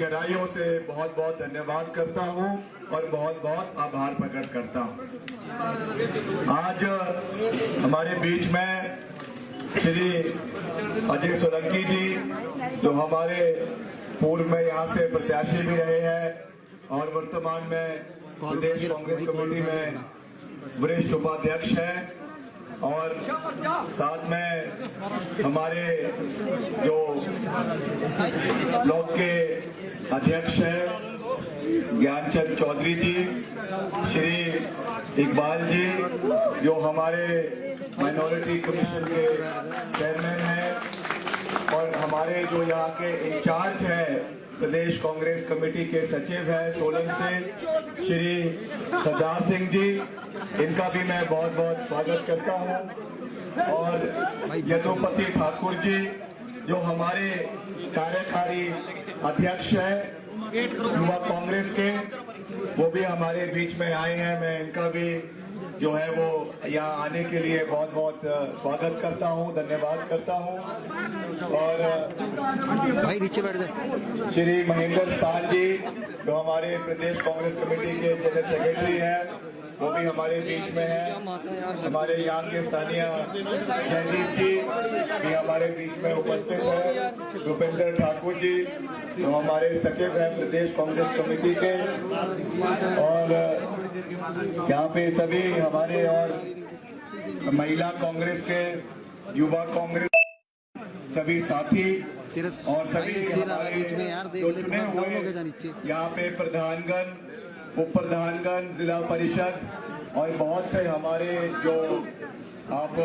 गहराइयों से बहुत बहुत धन्यवाद करता हूं और बहुत बहुत आभार प्रकट करता हूं। आज हमारे बीच में श्री अजय सोलंकी जी, जो हमारे पूर्व में यहाँ से प्रत्याशी भी रहे हैं और वर्तमान में प्रदेश कांग्रेस कमेटी में वरिष्ठ उपाध्यक्ष हैं, और साथ में हमारे जो ब्लॉक के अध्यक्ष हैं ज्ञानचंद चौधरी जी, श्री इकबाल जी जो हमारे माइनॉरिटी कमीशन के चेयरमैन हैं, और हमारे जो यहाँ के इंचार्ज हैं प्रदेश कांग्रेस कमेटी के सचिव हैं सोलन से श्री सरदार सिंह जी, इनका भी मैं बहुत बहुत स्वागत करता हूं। और यदुपति ठाकुर जी जो हमारे कार्यकारी अध्यक्ष हैं युवा कांग्रेस के, वो भी हमारे बीच में आए हैं। मैं इनका भी जो है वो यहाँ आने के लिए बहुत बहुत स्वागत करता हूँ, धन्यवाद करता हूँ। और भाई नीचे बैठ जाए। श्री महेंद्र साल जी जो हमारे प्रदेश कांग्रेस कमेटी के जनरल सेक्रेटरी हैं, वो भी हमारे बीच में है। हमारे यहाँ के स्थानीय जयदीप जी भी हमारे बीच में उपस्थित है। भूपेंद्र ठाकुर जी जो हमारे सचिव हैं प्रदेश कांग्रेस कमेटी के, और यहाँ पे सभी हमारे और महिला कांग्रेस के, युवा कांग्रेस सभी साथी और सभी हमारे जो चुने हुए यहाँ पे प्रधानगण, उप प्रधानगण, जिला परिषद और बहुत से हमारे जो आप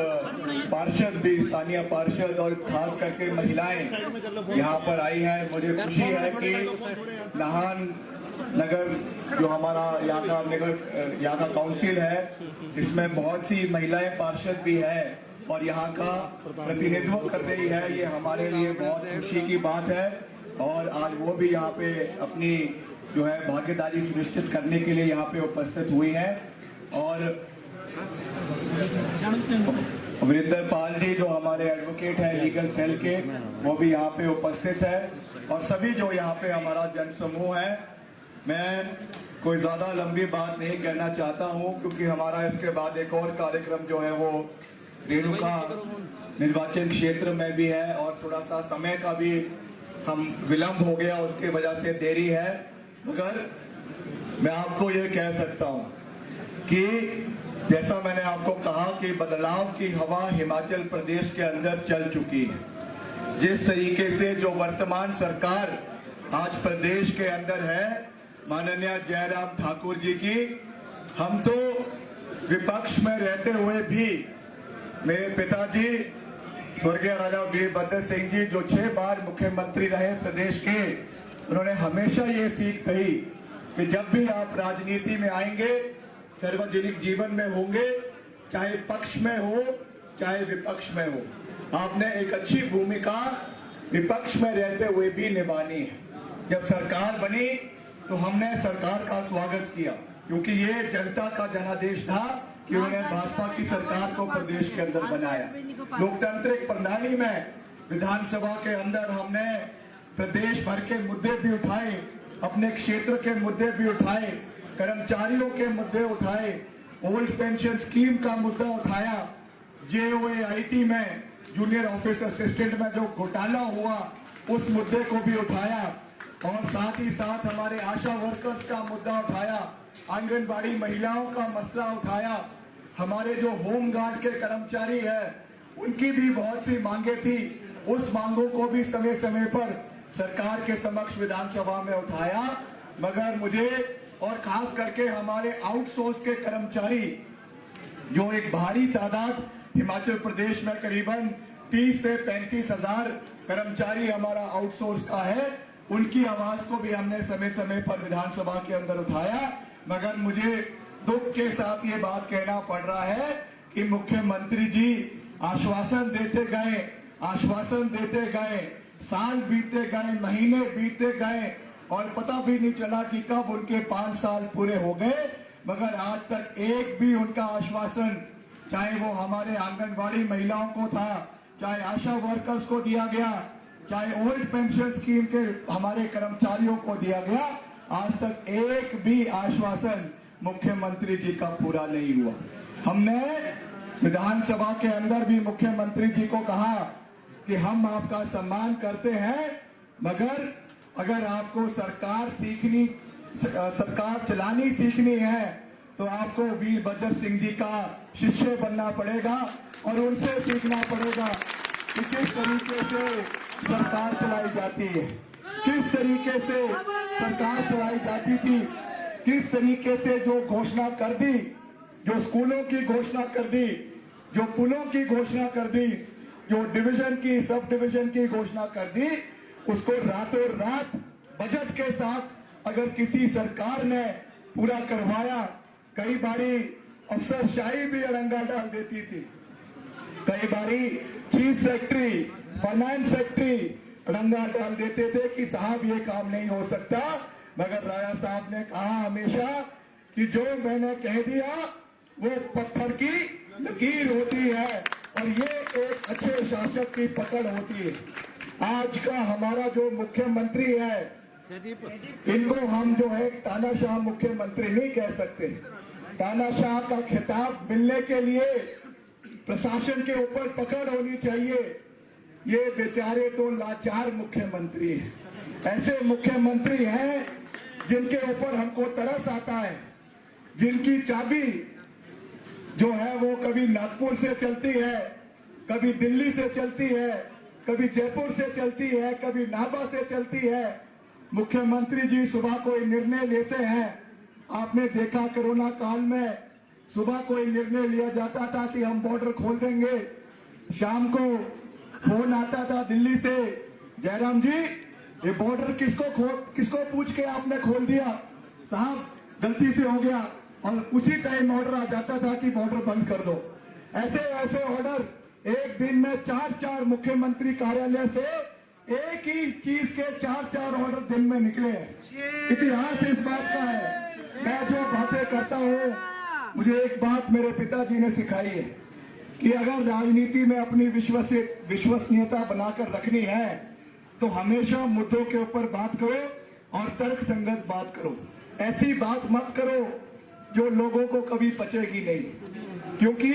पार्षद भी, स्थानीय पार्षद और खास करके महिलाएं यहाँ पर आई हैं। मुझे खुशी है कि नाहन नगर जो हमारा यहाँ का नगर, यहाँ का काउंसिल है, इसमें बहुत सी महिलाएं पार्षद भी है और यहाँ का प्रतिनिधित्व कर रही है। ये हमारे लिए बहुत खुशी की बात है, और आज वो भी यहाँ पे अपनी जो है भागीदारी सुनिश्चित करने के लिए यहाँ पे उपस्थित हुई है। और वीरेंद्र पाल जी जो हमारे एडवोकेट हैं लीगल सेल के, वो भी यहाँ पे उपस्थित है, और सभी जो यहाँ पे हमारा जन समूह है। मैं कोई ज्यादा लंबी बात नहीं कहना चाहता हूँ, क्योंकि हमारा इसके बाद एक और कार्यक्रम जो है वो रेणुका निर्वाचन क्षेत्र में भी है, और थोड़ा सा समय का भी हम विलंब हो गया, उसकी वजह से देरी है। मगर मैं आपको ये कह सकता हूं कि जैसा मैंने आपको कहा कि बदलाव की हवा हिमाचल प्रदेश के अंदर चल चुकी है। जिस तरीके से जो वर्तमान सरकार आज प्रदेश के अंदर है माननीय जयराम ठाकुर जी की, हम तो विपक्ष में रहते हुए भी, मेरे पिताजी स्वर्गीय राजा वीरभद्र सिंह जी जो 6 बार मुख्यमंत्री रहे प्रदेश के, उन्होंने हमेशा ये सीख कही कि जब भी आप राजनीति में आएंगे, सार्वजनिक जीवन में होंगे, चाहे पक्ष में हो चाहे विपक्ष में हो, आपने एक अच्छी भूमिका विपक्ष में रहते हुए भी निभानी है। जब सरकार बनी तो हमने सरकार का स्वागत किया, क्योंकि ये जनता का जनादेश था कि उन्होंने भाजपा की सरकार को प्रदेश के अंदर बनाया। लोकतांत्रिक प्रणाली में विधानसभा के अंदर हमने प्रदेश भर के मुद्दे भी उठाए, अपने क्षेत्र के मुद्दे भी उठाए, कर्मचारियों के मुद्दे उठाए, ओल्ड पेंशन स्कीम का मुद्दा उठाया, JOAIT में जूनियर ऑफिस असिस्टेंट में जो घोटाला हुआ उस मुद्दे को भी उठाया, और साथ ही साथ हमारे आशा वर्कर्स का मुद्दा उठाया, आंगनबाड़ी महिलाओं का मसला उठाया, हमारे जो होम गार्ड के कर्मचारी हैं उनकी भी बहुत सी मांगे थी, उस मांगों को भी समय समय पर सरकार के समक्ष विधानसभा में उठाया। मगर मुझे और खास करके हमारे आउटसोर्स के कर्मचारी, जो एक भारी तादाद हिमाचल प्रदेश में करीबन 30 से 35 हजार कर्मचारी हमारा आउटसोर्स का है, उनकी आवाज को भी हमने समय समय पर विधानसभा के अंदर उठाया। मगर मुझे दुख के साथ ये बात कहना पड़ रहा है कि मुख्यमंत्री जी आश्वासन देते गए, साल बीते गए, महीने बीते गए, और पता भी नहीं चला कि कब उनके 5 साल पूरे हो गए। मगर आज तक एक भी उनका आश्वासन, चाहे वो हमारे आंगनबाड़ी महिलाओं को था, चाहे आशा वर्कर्स को दिया गया, चाहे ओल्ड पेंशन स्कीम के हमारे कर्मचारियों को दिया गया, आज तक एक भी आश्वासन मुख्यमंत्री जी का पूरा नहीं हुआ। हमने विधानसभा के अंदर भी मुख्यमंत्री जी को कहा कि हम आपका सम्मान करते हैं, मगर अगर आपको सरकार चलानी सीखनी है तो आपको वीरभद्र सिंह जी का शिष्य बनना पड़ेगा और उनसे सीखना पड़ेगा कि किस तरीके से सरकार चलाई जाती है, किस तरीके से सरकार चलाई जाती थी, किस तरीके से जो घोषणा कर दी, जो स्कूलों की घोषणा कर दी, जो पुलों की घोषणा कर दी, जो डिवीजन की सब डिवीजन की घोषणा कर दी, उसको रातों रात बजट के साथ अगर किसी सरकार ने पूरा करवाया, कई बारी अफसरशाही भी अड़ंगा डाल देती थी, कई बारी चीफ सेक्रेटरी, फाइनेंस सेक्रेटरी अड़ंगा डाल देते थे कि साहब ये काम नहीं हो सकता, मगर राजा साहब ने कहा हमेशा कि जो मैंने कह दिया वो पत्थर की लकीर होती है और ये एक अच्छे शासक की पकड़ होती है। आज का हमारा जो मुख्यमंत्री है, इनको हम जो है तानाशाह मुख्यमंत्री नहीं कह सकते। तानाशाह का खिताब मिलने के लिए प्रशासन के ऊपर पकड़ होनी चाहिए। ये बेचारे तो लाचार मुख्यमंत्री हैं, ऐसे मुख्यमंत्री हैं जिनके ऊपर हमको तरस आता है, जिनकी चाबी जो है वो कभी नागपुर से चलती है, कभी दिल्ली से चलती है, कभी जयपुर से चलती है, कभी नाभा से चलती है। मुख्यमंत्री जी सुबह कोई निर्णय लेते हैं, आपने देखा कोरोना काल में सुबह कोई निर्णय लिया जाता था कि हम बॉर्डर खोल देंगे, शाम को फोन आता था दिल्ली से, जयराम जी ये बॉर्डर किसको पूछ के आपने खोल दिया, साहब गलती से हो गया, और उसी टाइम ऑर्डर आ जाता था कि बॉर्डर बंद कर दो। ऐसे ऐसे ऑर्डर एक दिन में 4 मुख्यमंत्री कार्यालय से एक ही चीज के 4 ऑर्डर दिन में निकले हैं। इतिहास इस बात का है। मैं जो बातें करता हूँ, मुझे एक बात मेरे पिताजी ने सिखाई है कि अगर राजनीति में अपनी विश्वसनीयता बनाकर रखनी है तो हमेशा मुद्दों के ऊपर बात करो और तर्क संगत बात करो। ऐसी बात मत करो जो लोगों को कभी पचेगी नहीं, क्योंकि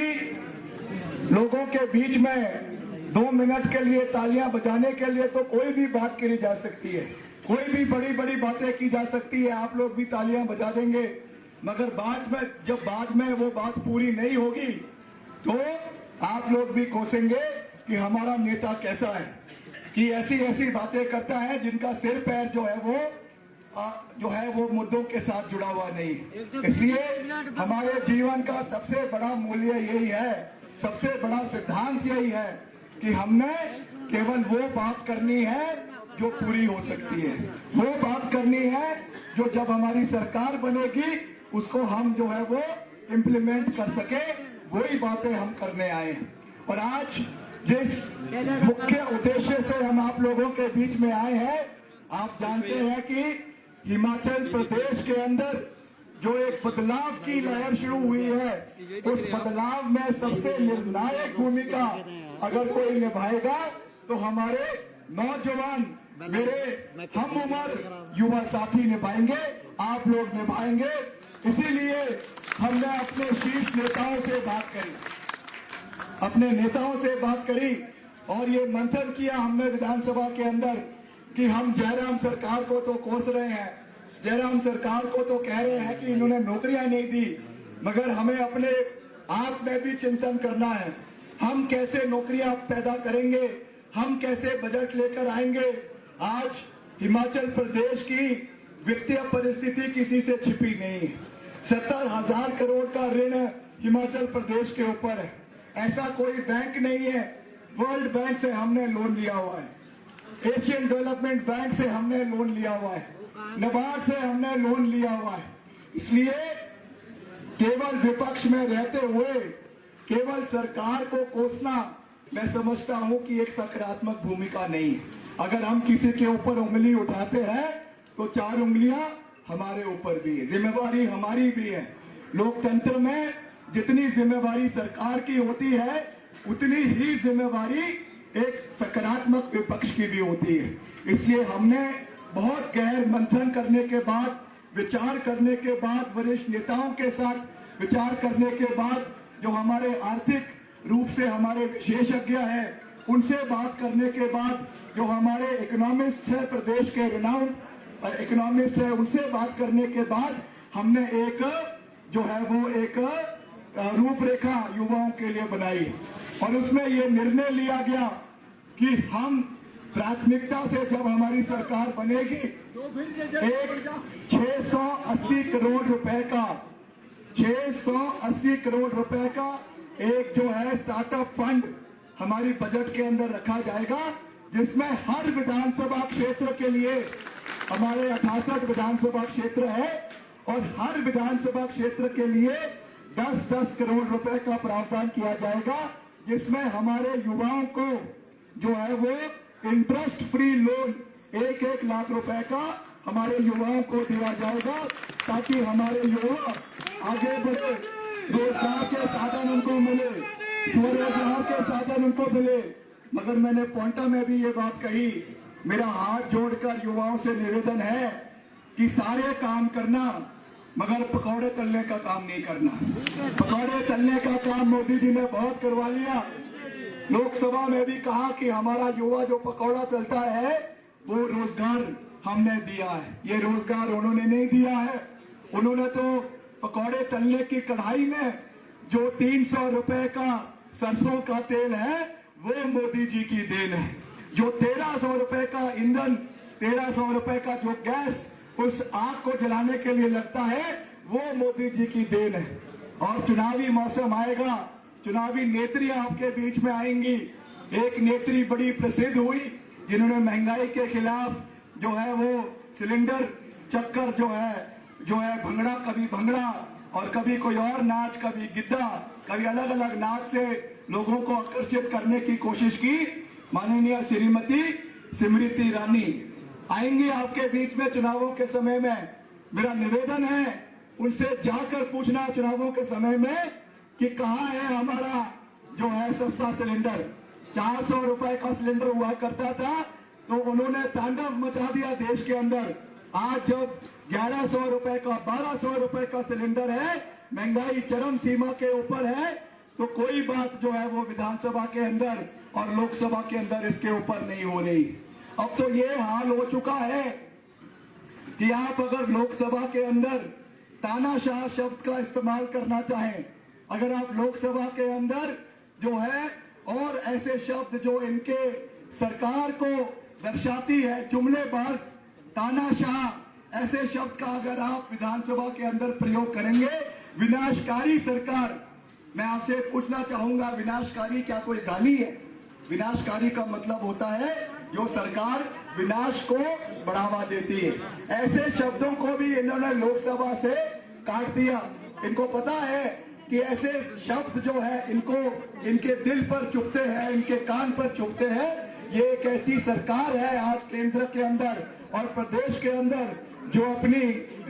लोगों के बीच में 2 मिनट के लिए तालियां बजाने के लिए तो कोई भी बात करी जा सकती है, कोई भी बड़ी बड़ी बातें की जा सकती है, आप लोग भी तालियां बजा देंगे, मगर बाद में वो बात पूरी नहीं होगी तो आप लोग भी कोसेंगे कि हमारा नेता कैसा है, कि ऐसी बातें करता है जिनका सिर पैर जो है वो मुद्दों के साथ जुड़ा हुआ नहीं। इसलिए हमारे जीवन का सबसे बड़ा मूल्य यही है, सबसे बड़ा सिद्धांत यही है कि हमने केवल वो बात करनी है जो पूरी हो सकती है, वो बात करनी है जो जब हमारी सरकार बनेगी उसको हम जो है वो इम्प्लीमेंट कर सके, वही बातें हम करने आए हैं। और आज जिस मुख्य उद्देश्य से हम आप लोगों के बीच में आए हैं, आप जानते हैं कि हिमाचल प्रदेश के अंदर जो एक बदलाव की लहर शुरू हुई है, उस बदलाव में सबसे निर्णायक भूमिका अगर कोई निभाएगा तो हमारे नौजवान, मेरे हम उम्र युवा साथी निभाएंगे, आप लोग निभाएंगे। इसीलिए हमने अपने शीर्ष नेताओं से बात करी, अपने नेताओं से बात करी और ये मंथन किया हमने विधानसभा के अंदर कि हम जयराम सरकार को तो कोस रहे हैं, जयराम सरकार को तो कह रहे हैं कि इन्होंने नौकरियां नहीं दी, मगर हमें अपने आप में भी चिंतन करना है, हम कैसे नौकरियां पैदा करेंगे, हम कैसे बजट लेकर आएंगे। आज हिमाचल प्रदेश की वित्तीय परिस्थिति किसी से छिपी नहीं है, 70,000 करोड़ का ऋण हिमाचल प्रदेश के ऊपर है, ऐसा कोई बैंक नहीं है। वर्ल्ड बैंक से हमने लोन लिया हुआ है, एशियन डेवलपमेंट बैंक से हमने लोन लिया हुआ है, नाबार्ड से हमने लोन लिया हुआ है। इसलिए केवल विपक्ष में रहते हुए केवल सरकार को कोसना मैं समझता हूं कि एक सकारात्मक भूमिका नहीं है। अगर हम किसी के ऊपर उंगली उठाते हैं तो 4 उंगलियां हमारे ऊपर भी है, जिम्मेवारी हमारी भी है। लोकतंत्र में जितनी जिम्मेवारी सरकार की होती है उतनी ही जिम्मेवारी एक सकारात्मक विपक्ष की भी होती है। इसलिए हमने बहुत गहन मंथन करने के बाद, विचार करने के बाद, वरिष्ठ नेताओं के साथ विचार करने के बाद, जो हमारे आर्थिक रूप से हमारे विशेषज्ञ हैं उनसे बात करने के बाद, जो हमारे इकोनॉमिस्ट है, प्रदेश के रिनाउंड इकोनॉमिस्ट है, उनसे बात करने के बाद हमने एक जो है वो एक रूपरेखा युवाओं के लिए बनाई और उसमें ये निर्णय लिया गया कि हम प्राथमिकता से जब हमारी सरकार बनेगी एक 680 करोड़ रुपए का 680 करोड़ रुपए का एक जो है स्टार्टअप फंड हमारी बजट के अंदर रखा जाएगा, जिसमें हर विधानसभा क्षेत्र के लिए, हमारे 68 विधानसभा क्षेत्र है और हर विधानसभा क्षेत्र के लिए 10-10 करोड़ रुपए का प्रावधान किया जाएगा, जिसमें हमारे युवाओं को जो है वो इंटरेस्ट फ्री लोन 1-1 लाख रुपए का हमारे युवाओं को दिया जाएगा, ताकि हमारे युवा आगे बढ़े, रोजगार के साधन उनको मिले, स्वरोजगार के साधन उनको मिले। मगर मैंने पोंटा में भी ये बात कही, मेरा हाथ जोड़कर युवाओं से निवेदन है कि सारे काम करना मगर पकौड़े तलने का काम नहीं करना। पकौड़े तलने का काम मोदी जी ने बहुत करवा लिया। लोकसभा में भी कहा कि हमारा युवा जो पकौड़ा तलता है वो रोजगार हमने दिया है। ये रोजगार उन्होंने नहीं दिया है, उन्होंने तो पकौड़े तलने की कढ़ाई में जो 300 रुपए का सरसों का तेल है वो मोदी जी की देन है। जो 1300 रुपए का ईंधन, 1300 रुपए का जो गैस उस आग को जलाने के लिए लगता है वो मोदी जी की देन है। और चुनावी मौसम आएगा, चुनावी नेत्रियां आपके बीच में आएंगी। एक नेत्री बड़ी प्रसिद्ध हुई जिन्होंने महंगाई के खिलाफ जो है वो सिलेंडर चक्कर जो है भंगड़ा, कभी भंगड़ा और कभी कोई और नाच, कभी गिद्धा, कभी अलग अलग नाच से लोगों को आकर्षित करने की कोशिश की। माननीय श्रीमती स्मृति ईरानी आएंगी आपके बीच में चुनावों के समय में। मेरा निवेदन है उनसे जाकर पूछना चुनावों के समय में कि कहाँ है हमारा जो है सस्ता सिलेंडर। 400 रुपए का सिलेंडर हुआ करता था तो उन्होंने तांडव मचा दिया देश के अंदर। आज जब 1100 रुपए का, 1200 रुपए का सिलेंडर है, महंगाई चरम सीमा के ऊपर है, तो कोई बात जो है वो विधानसभा के अंदर और लोकसभा के अंदर इसके ऊपर नहीं हो रही। अब तो ये हाल हो चुका है कि आप अगर लोकसभा के अंदर तानाशाह शब्द का इस्तेमाल करना चाहें, अगर आप लोकसभा के अंदर जो है और ऐसे शब्द जो इनके सरकार को दर्शाती है, जुमलेबाज, तानाशाह, ऐसे शब्द का अगर आप विधानसभा के अंदर प्रयोग करेंगे, विनाशकारी सरकार, मैं आपसे पूछना चाहूंगा, विनाशकारी क्या कोई गाली है? विनाशकारी का मतलब होता है जो सरकार विनाश को बढ़ावा देती है। ऐसे शब्दों को भी इन्होंने लोकसभा से काट दिया। इनको पता है कि ऐसे शब्द जो है इनको इनके दिल पर चुभते हैं, इनके कान पर चुभते हैं। ये एक ऐसी सरकार है आज केंद्र के अंदर और प्रदेश के अंदर जो अपनी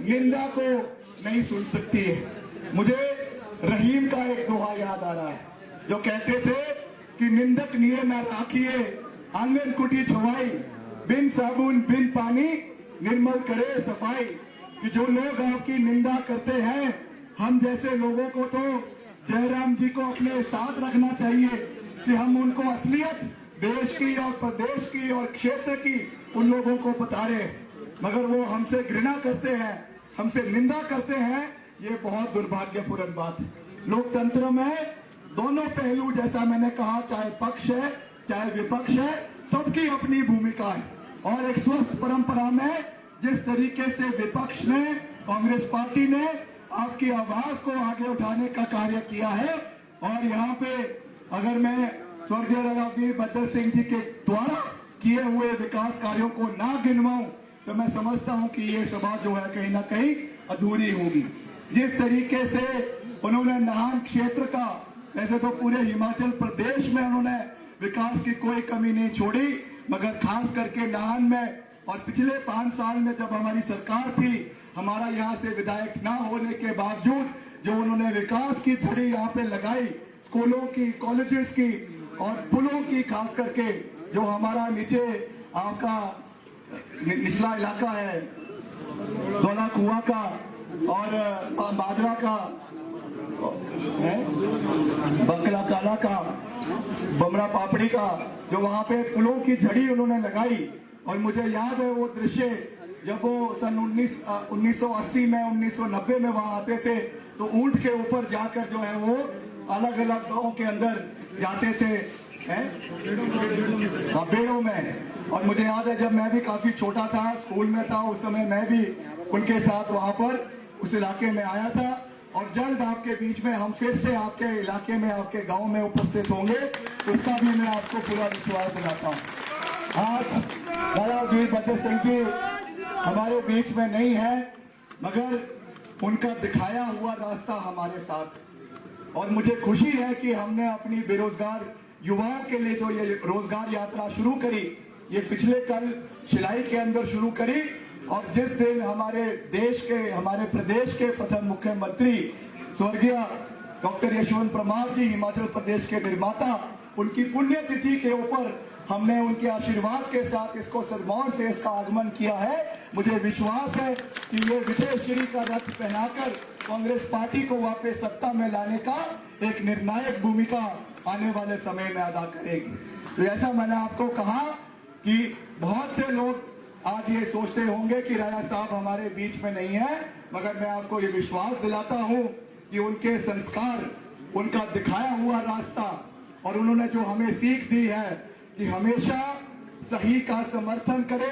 निंदा को नहीं सुन सकती है। मुझे रहीम का एक दोहा याद आ रहा है जो कहते थे कि निंदक निये न राखिए आंगन कुटी छवाई, बिन साबुन बिन पानी निर्मल करे सफाई। कि जो लोग आपकी निंदा करते हैं, हम जैसे लोगों को तो जयराम जी को अपने साथ रखना चाहिए कि हम उनको असलियत देश की और प्रदेश की और क्षेत्र की उन लोगों को बता रहे, मगर वो हमसे घृणा करते हैं, हमसे निंदा करते हैं। ये बहुत दुर्भाग्यपूर्ण बात है। लोकतंत्र में दोनों पहलू, जैसा मैंने कहा, चाहे पक्ष है चाहे विपक्ष है, सबकी अपनी भूमिका है। और एक स्वस्थ परंपरा में जिस तरीके से विपक्ष ने, कांग्रेस पार्टी ने आपकी आवाज को आगे उठाने का कार्य किया है, और यहाँ पे अगर मैं स्वर्गीय वीरभद्र सिंह जी के द्वारा किए हुए विकास कार्यों को ना गिनवाऊं तो मैं समझता हूं कि ये सभा जो है कहीं ना कहीं अधूरी होगी। जिस तरीके से उन्होंने नाहन क्षेत्र का, वैसे तो पूरे हिमाचल प्रदेश में उन्होंने विकास की कोई कमी नहीं छोड़ी, मगर खास करके नाहन में, और पिछले 5 साल में जब हमारी सरकार थी, हमारा यहाँ से विधायक ना होने के बावजूद जो उन्होंने विकास की झड़ी यहाँ पे लगाई, स्कूलों की, कॉलेजेस की, और पुलों की, खास करके जो हमारा नीचे आपका निचला इलाका है, दोला कुआ का और बाजरा का है, बकला काला का, बमरा पापड़ी का, जो वहां पे पुलों की झड़ी उन्होंने लगाई। और मुझे याद है वो दृश्य जब वो सन 1980 में 1990 में वहां आते थे तो ऊंट के ऊपर जाकर जो है वो अलग अलग गांव के अंदर जाते थे, बेड़ों में। और मुझे याद है जब मैं भी काफी छोटा था, स्कूल में था, उस समय मैं भी उनके साथ वहां पर उस इलाके में आया था। और जल्द आपके बीच में हम फिर से आपके इलाके में, आपके गांव में उपस्थित होंगे, उसका भी मैं आपको पूरा विश्वास दिलाता हूं। आज दादा वीरभद्र सिंह जी हमारे बीच में नहीं है, मगर उनका दिखाया हुआ रास्ता हमारे साथ। और मुझे खुशी है कि हमने अपनी बेरोजगार युवाओं के लिए जो ये रोजगार यात्रा शुरू करी, ये पिछले कल शिलाई के अंदर शुरू करी। और जिस दिन हमारे देश के, हमारे प्रदेश के प्रथम मुख्यमंत्री स्वर्गीय डॉक्टर यशवंत परमार जी, हिमाचल प्रदेश के निर्माता, उनकी पुण्यतिथि के ऊपर हमने उनके आशीर्वाद के साथ इसको सिरमौर से इसका आगमन किया है। मुझे विश्वास है कि ये विजय श्री का रथ पहनाकर कांग्रेस पार्टी को वापस सत्ता में लाने का एक निर्णायक भूमिका आने वाले समय में अदा करेगी। तो ऐसा मैंने आपको कहा कि बहुत से लोग आज ये सोचते होंगे कि राजा साहब हमारे बीच में नहीं है, मगर मैं आपको ये विश्वास दिलाता हूं कि उनके संस्कार, उनका दिखाया हुआ रास्ता और उन्होंने जो हमें सीख दी है कि हमेशा सही का समर्थन करे,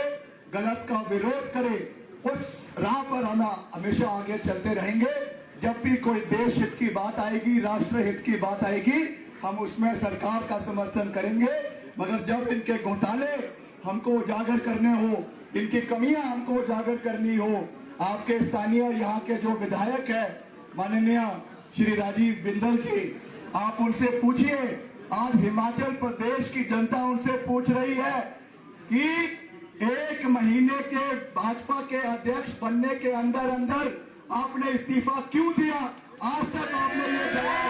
गलत का विरोध करे, उस राह पर हम हमेशा आगे चलते रहेंगे। जब भी कोई देश हित की बात आएगी, राष्ट्र हित की बात आएगी, हम उसमें सरकार का समर्थन करेंगे। मगर जब इनके घोटाले हमको उजागर करने हो, इनकी कमियां हमको उजागर करनी हो, आपके स्थानीय यहाँ के जो विधायक है माननीय श्री राजीव बिंदल जी, आप उनसे पूछिए। आज हिमाचल प्रदेश की जनता उनसे पूछ रही है कि 1 महीने के भाजपा के अध्यक्ष बनने के अंदर अंदर आपने इस्तीफा क्यों दिया? आज तक आपने ये जवाब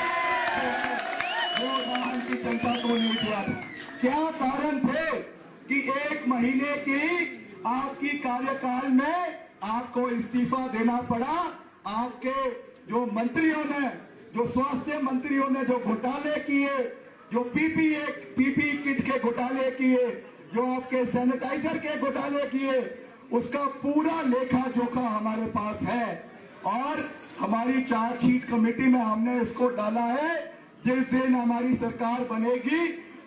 की जनता को नहीं दिया। क्या कारण थे कि 1 महीने की आपकी कार्यकाल में आपको इस्तीफा देना पड़ा? आपके जो मंत्रियों ने, जो स्वास्थ्य मंत्रियों ने जो घोटाले किए, जो पीपी किट के घोटाले किए, जो आपके सैनिटाइजर के घोटाले किए, उसका पूरा लेखा जोखा हमारे पास है। और हमारी चार्जशीट कमेटी में हमने इसको डाला है। जिस दिन हमारी सरकार बनेगी,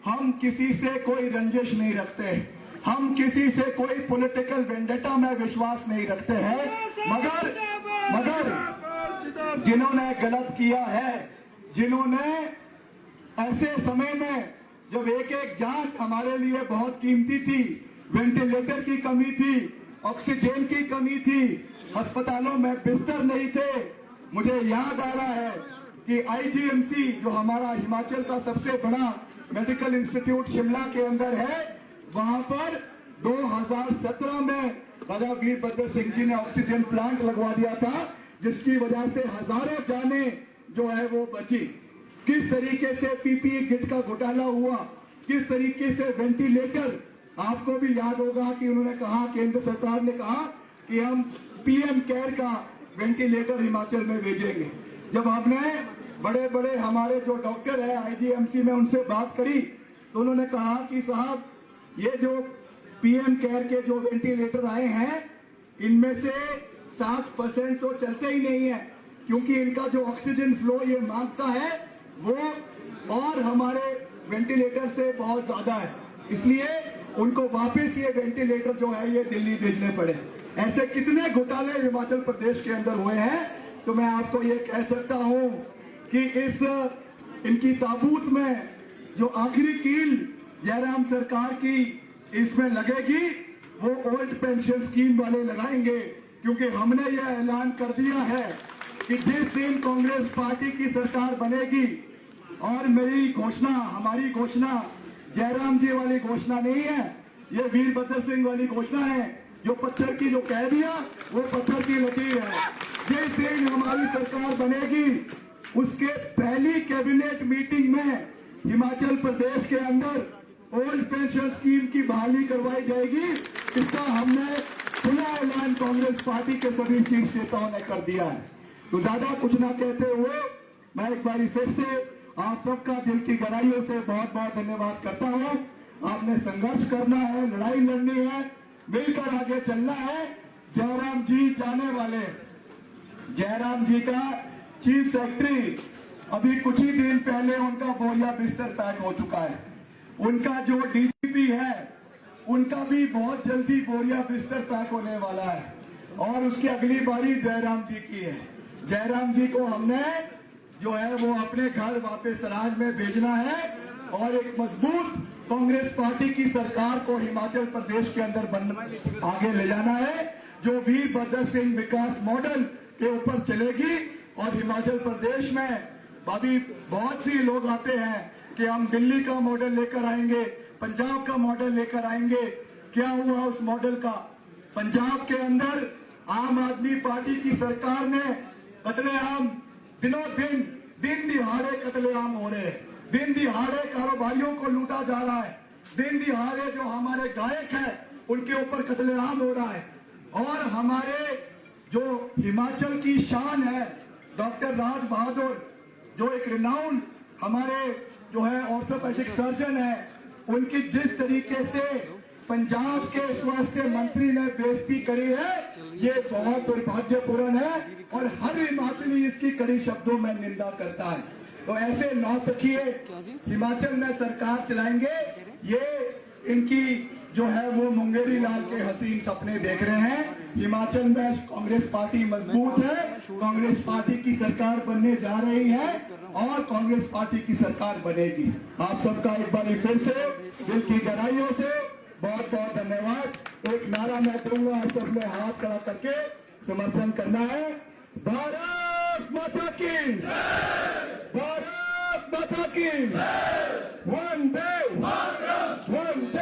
हम किसी से कोई रंजिश नहीं रखते, हम किसी से कोई पॉलिटिकल वेंडेटा में विश्वास नहीं रखते हैं। मगर जिन्होंने गलत किया है, जिन्होंने ऐसे समय में जब एक एक जान हमारे लिए बहुत कीमती थी, वेंटिलेटर की कमी थी, ऑक्सीजन की कमी थी, अस्पतालों में बिस्तर नहीं थे। मुझे याद आ रहा है कि आईजीएमसी जो हमारा हिमाचल का सबसे बड़ा मेडिकल इंस्टीट्यूट शिमला के अंदर है, वहां पर 2017 में राजा वीरभद्र सिंह जी ने ऑक्सीजन प्लांट लगवा दिया था, जिसकी वजह से हजारों जानें जो है वो बची। किस तरीके से पीपीई किट का घोटाला हुआ, किस तरीके से वेंटिलेटर, आपको भी याद होगा कि उन्होंने कहा, केंद्र सरकार ने कहा कि हम पीएम केयर का वेंटिलेटर हिमाचल में भेजेंगे। जब हमने बड़े बड़े हमारे जो डॉक्टर है आईजीएमसी में उनसे बात करी, तो उन्होंने कहा कि साहब ये जो पीएम केयर के जो वेंटिलेटर आए हैं, इनमें से 60% तो चलते ही नहीं है, क्योंकि इनका जो ऑक्सीजन फ्लो ये मांगता है वो और हमारे वेंटिलेटर से बहुत ज्यादा है, इसलिए उनको वापस ये वेंटिलेटर जो है ये दिल्ली भेजने पड़े। ऐसे कितने घोटाले हिमाचल प्रदेश के अंदर हुए हैं। तो मैं आपको ये कह सकता हूं कि इनकी ताबूत में जो आखिरी कील जयराम सरकार की इसमें लगेगी, वो ओल्ड पेंशन स्कीम वाले लगाएंगे, क्योंकि हमने ये ऐलान कर दिया है कि जिस दिन कांग्रेस पार्टी की सरकार बनेगी, और मेरी घोषणा, हमारी घोषणा जयराम जी वाली घोषणा नहीं है, ये वीरभद्र सिंह वाली घोषणा है। जो पत्थर की जो कह दिया वो पत्थर की लकीर है। जिस दिन हमारी सरकार बनेगी, उसके पहली कैबिनेट मीटिंग में हिमाचल प्रदेश के अंदर ओल्ड पेंशन स्कीम की बहाली करवाई जाएगी। इसका हमने खुला ऐलान कांग्रेस पार्टी के सभी शीर्ष नेताओं ने कर दिया है। तो ज्यादा कुछ ना कहते हुए मैं एक बार फिर से आप सबका दिल की गहराइयों से बहुत बहुत धन्यवाद करता हूं। आपने संघर्ष करना है, लड़ाई लड़नी है, मिलकर आगे चलना है। जयराम जी जाने वाले, जयराम जी का चीफ सेक्रेटरी अभी कुछ ही दिन पहले उनका बोरिया बिस्तर पैक हो चुका है। उनका जो डीजीपी है उनका भी बहुत जल्दी बोरिया बिस्तर पैक होने वाला है और उसकी अगली बारी जयराम जी की है। जयराम जी को हमने जो है वो अपने घर वापस राज में भेजना है और एक मजबूत कांग्रेस पार्टी की सरकार को हिमाचल प्रदेश के अंदर आगे ले जाना है, जो वीरभद्र सिंह विकास मॉडल के ऊपर चलेगी। और हिमाचल प्रदेश में अभी बहुत सी लोग आते हैं कि हम दिल्ली का मॉडल लेकर आएंगे, पंजाब का मॉडल लेकर आएंगे। क्या हुआ उस मॉडल का? पंजाब के अंदर आम आदमी पार्टी की सरकार ने कत्लेआम दिन दिहाड़े कत्लेआम हो रहे हैं, दिन दिहाड़े कारोबारियों को लूटा जा रहा है, दिन दिहाड़े जो हमारे गायक हैं उनके ऊपर कत्लेआम हो रहा है। और हमारे जो हिमाचल की शान है डॉक्टर राज बहादुर, जो एक रिनाउंड हमारे जो है ऑर्थोपेडिक सर्जन है, उनकी जिस तरीके से पंजाब के स्वास्थ्य मंत्री ने बेइज्जती करी है, ये बहुत दुर्भाग्यपूर्ण है और हर हिमाचली इसकी कड़ी शब्दों में निंदा करता है। तो ऐसे नौसखिए हिमाचल में सरकार चलाएंगे, ये इनकी जो है वो मुंगेरी लाल के हसीन सपने देख रहे हैं। हिमाचल में कांग्रेस पार्टी मजबूत है, कांग्रेस पार्टी की सरकार बनने जा रही है और कांग्रेस पार्टी की सरकार बनेगी। आप सबका एक बार फिर से दिल की गहराइयों से बहुत बहुत धन्यवाद। एक नारा मैं दूंगा, आप सबने हाथ खड़ा करके समर्थन करना है। भारत माता की, भारत माता की, वंदे मातरम, वंदे